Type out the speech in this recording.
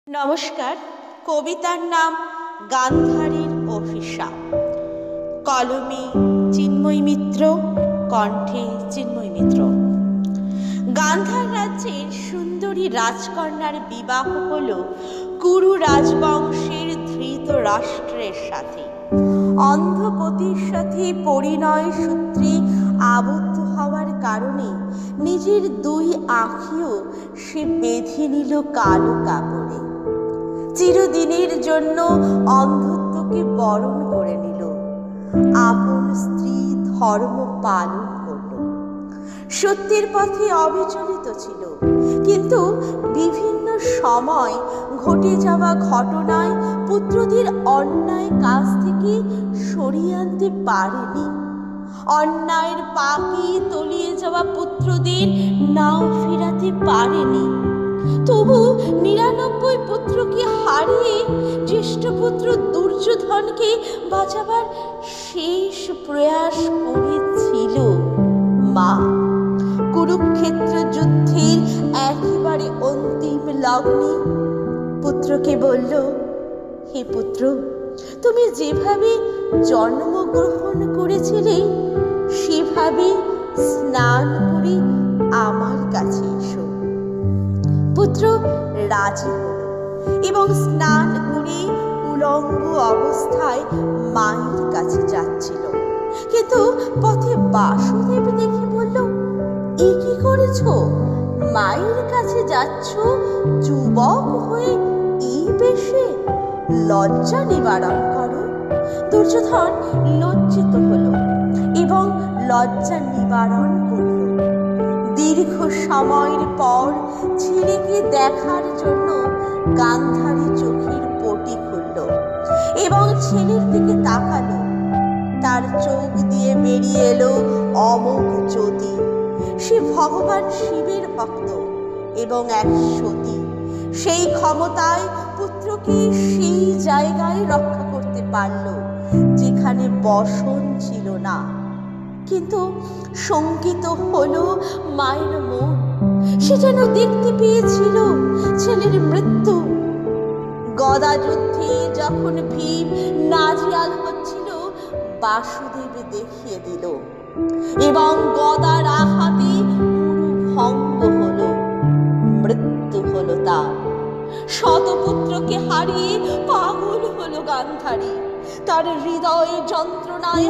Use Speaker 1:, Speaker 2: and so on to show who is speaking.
Speaker 1: নমস্কার। কবিতার নাম গান্ধারীর অভিশাপ। কলমে চিন্ময় মিত্র, কণ্ঠে চিন্ময় মিত্র। গান্ধার রাজ্যের সুন্দরী রাজকন্যার বিবাহ হল কুরু রাজবংশের ধৃতরাষ্ট্রের সাথে। অন্ধপতির সাথে পরিণয় সূত্রে আবদ্ধ হওয়ার কারণে নিজের দুই আঁখিও সে বেঁধে নিল কালো কাপড়ে। চিরদিনের জন্য অন্ধত্বকে বরণ করে নিল, আপন স্ত্রী ধর্ম পালন করল। সত্যের পথে অবিচলিত ছিল, কিন্তু বিভিন্ন সময় ঘটে যাওয়া ঘটনায় পুত্রদের অন্যায় কাজ থেকে সরিয়ে আনতে পারেনি। অন্যায়ের পাকে তলিয়ে যাওয়া পুত্রদের নাও ফেরাতে পারেনি। তবু ৯৯ পুত্রকে হারিয়ে জ্যেষ্ঠ পুত্র দুর্যোধনকে বাঁচাবার শেষ প্রয়াস করেছিল মা। কুরুক্ষেত্র যুদ্ধের একেবারে অন্তিম লগ্নে পুত্রকে বলল, হে পুত্র, তুমি যেভাবে জন্মগ্রহণ করেছিলে সেভাবে স্নান করে আমার কাছে এসো। পুত্র রাজি হল এবং স্নান করে উলঙ্গ অবস্থায় মায়ের কাছে যাচ্ছিল। কিন্তু পথে বাসুদেব দেখে বলল, এ কি করেছ? মায়ের কাছে যাচ্ছ যুবক হয়ে এই বেশে? লজ্জা নিবারণ করো। দুর্যোধন লজ্জিত হল এবং লজ্জা নিবারণ করল। দীর্ঘ সময়ের পর ছেলেকে দেখার জন্য গান্ধারী চোখের পটি খুলল এবং ছেলের দিকে তাকালো। তার চোখ দিয়ে বেরিয়ে এলো অমোঘ জ্যোতি। সে ভগবান শিবের ভক্ত এবং এক সতী। সেই ক্ষমতায় পুত্রকে সেই জায়গায় রক্ষা করতে পারল যেখানে বসন ছিল না। কিন্তু শঙ্কিত হলো মায়ের মন। সে যেন দেখতে পেয়েছিল ছেলের মৃত্যু। গদা যুদ্ধে যখন ভীম নাজিয়াল হচ্ছিল, বাসুদেব দেখিয়ে দিল এবং গদার আঘাতে ভঙ্গ হলো, মৃত্যু হলো তার। শতপুত্রকে হারিয়ে পাগল হলো গান্ধারী। তার হৃদয় যন্ত্রণায়